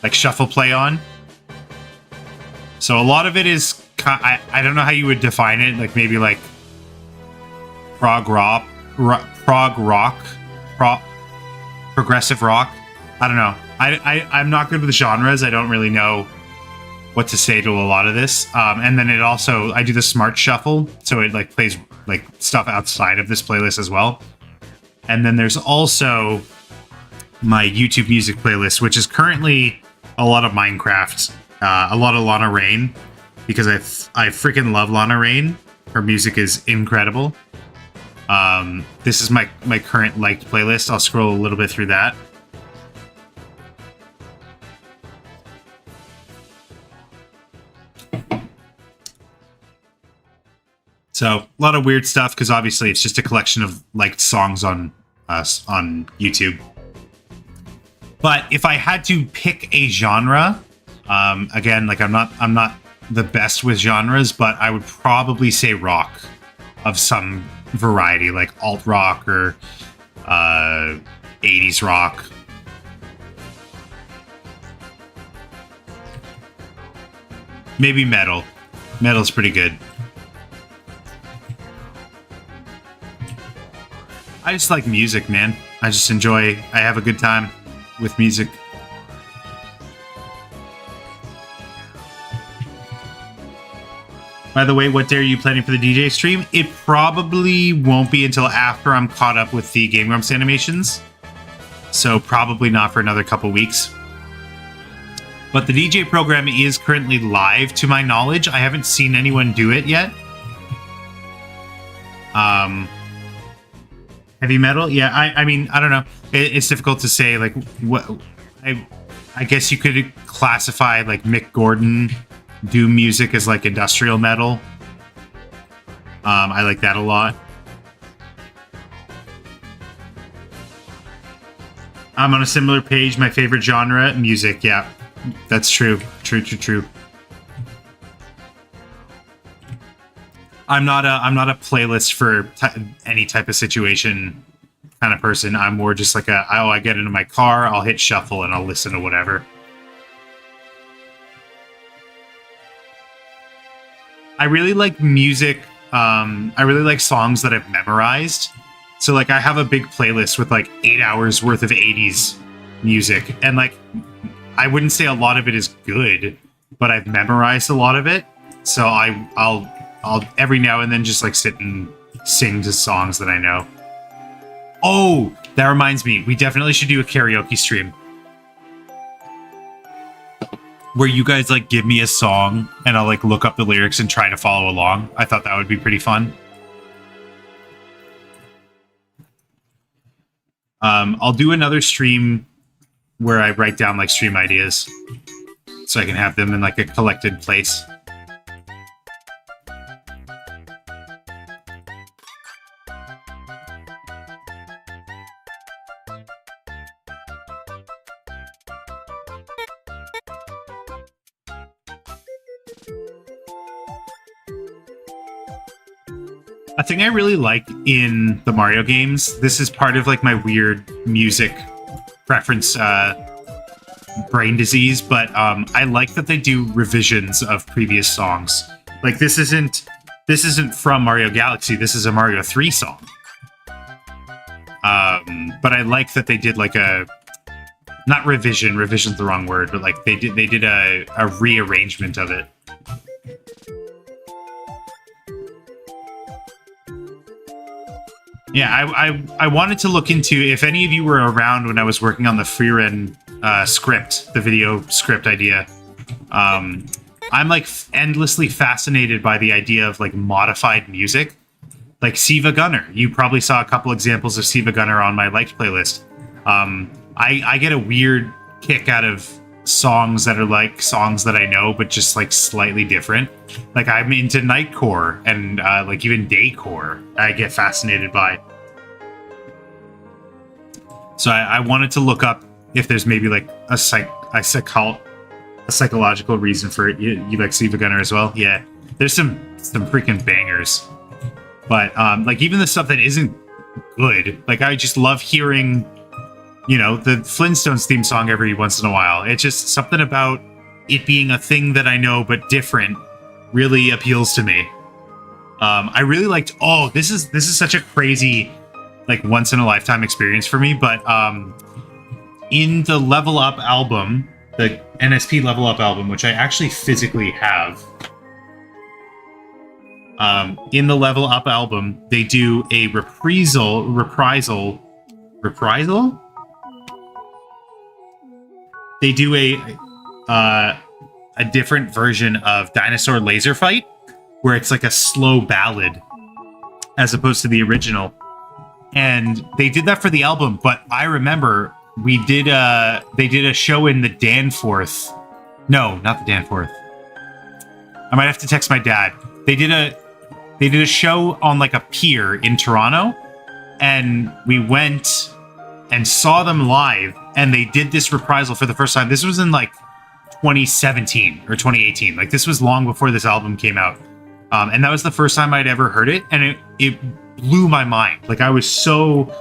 like shuffle play on. So a lot of it is I don't know how you would define it, like maybe like progressive rock. I don't know. I'm not good with genres. I don't really know what to say to a lot of this. And then it also, I do the smart shuffle, so it like plays like stuff outside of this playlist as well. And then there's also my YouTube music playlist, which is currently a lot of Minecraft, a lot of Lana Rain, because I freaking love Lana Rain. Her music is incredible. This is my current liked playlist. I'll scroll a little bit through that. So a lot of weird stuff because obviously it's just a collection of liked songs on YouTube. But if I had to pick a genre, again, like I'm not the best with genres, but I would probably say rock of some variety, like alt rock or 80s rock. Maybe metal. Metal's pretty good. I just like music, man. I just enjoy, I have a good time with music. By the way, what day are you planning for the DJ stream? It probably won't be until after I'm caught up with the Game Grumps animations. So probably not for another couple weeks. But the DJ program is currently live to my knowledge. I haven't seen anyone do it yet. Heavy metal? Yeah, I mean, I don't know. It's difficult to say, like, what... I guess you could classify, like, Mick Gordon Doom music as, like, industrial metal. I like that a lot. I'm on a similar page. My favorite genre, music. Yeah, that's true. True. I'm not a playlist for any type of situation kind of person. I'm more just like I get into my car, I'll hit shuffle, and I'll listen to whatever. I really like music. I really like songs that I've memorized. So like I have a big playlist with like 8 hours worth of 80s music, and like I wouldn't say a lot of it is good, but I've memorized a lot of it. So I'll every now and then just like sit and sing to songs that I know. Oh, that reminds me, we definitely should do a karaoke stream where you guys like give me a song and I'll like look up the lyrics and try to follow along. I thought that would be pretty fun. I'll do another stream where I write down like stream ideas so I can have them in like a collected place. A thing I really like in the Mario games, this is part of like my weird music preference brain disease, but I like that they do revisions of previous songs. Like this isn't from Mario Galaxy, this is a Mario 3 song. But I like that they did like a not revision's the wrong word, but like they did a rearrangement of it. Yeah, I wanted to look into if any of you were around when I was working on the Freerun script, the video script idea. I'm like endlessly fascinated by the idea of like modified music, like Siva Gunner. You probably saw a couple examples of Siva Gunner on my liked playlist. I get a weird kick out of songs that are like songs that I know, but just like slightly different. Like I'm into nightcore and like even daycore. I get fascinated by. So I wanted to look up if there's maybe like a psychological reason for it. You like Siva Gunner as well? Yeah, there's some freaking bangers. But like even the stuff that isn't good, like I just love hearing, you know, the Flintstones theme song every once in a while. It's just something about it being a thing that I know but different really appeals to me. I really liked. Oh, this is such a crazy, like once in a lifetime experience for me. But in the Level Up album, the NSP Level Up album, which I actually physically have. In the Level Up album, they do a reprisal. They do a different version of Dinosaur Laser Fight, where it's like a slow ballad, as opposed to the original. And they did that for the album, but I remember they did a show in the Danforth. No, not the Danforth. I might have to text my dad. They did a show on like a pier in Toronto, and we went and saw them live, and they did this reprisal for the first time. This was in like 2017 or 2018. Like this was long before this album came out. And that was the first time I'd ever heard it, and it blew my mind. Like I was so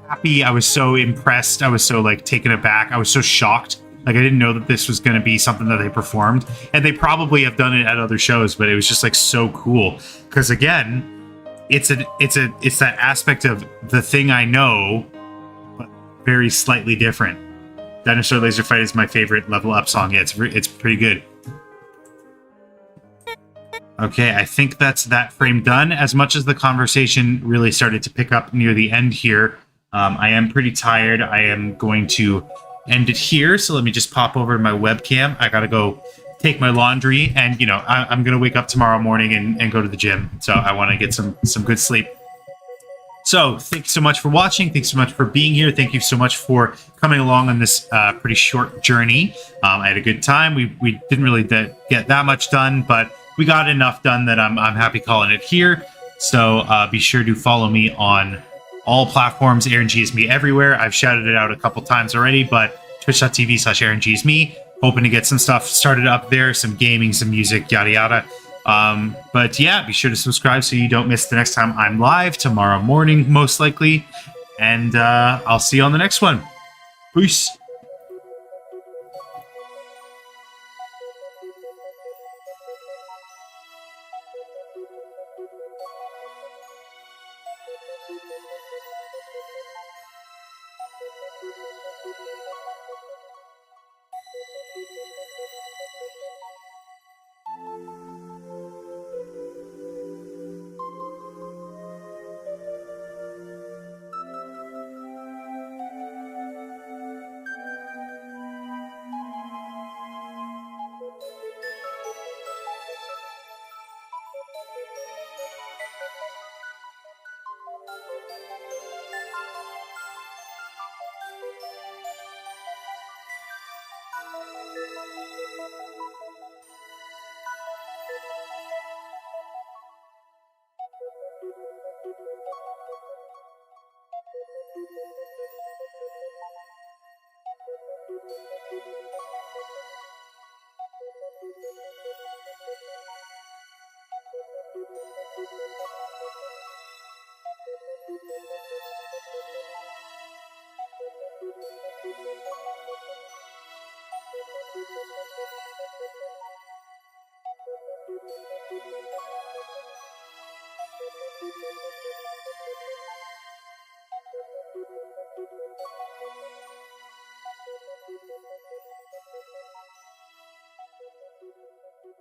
happy, I was so impressed, I was so like taken aback, I was so shocked. Like I didn't know that this was going to be something that they performed, and they probably have done it at other shows, but it was just like so cool because again, it's that aspect of the thing I know, but very slightly different. Dinosaur Laser Fight is my favorite Level Up song. Yeah, it's pretty good. Okay, I think that's that frame done. As much as the conversation really started to pick up near the end here, I am pretty tired. I am going to end it here. So let me just pop over to my webcam. I gotta go take my laundry, and you know I'm gonna wake up tomorrow morning and go to the gym. So I want to get some good sleep. So thanks so much for watching. Thanks so much for being here. Thank you so much for coming along on this pretty short journey. I had a good time. We didn't really get that much done, but we got enough done that I'm happy calling it here. So be sure to follow me on all platforms. AaronG is me everywhere. I've shouted it out a couple times already, but twitch.tv/AaronG is me. Hoping to get some stuff started up there, some gaming, some music, yada yada. But yeah, be sure to subscribe so you don't miss the next time I'm live tomorrow morning, most likely. And I'll see you on the next one. Peace.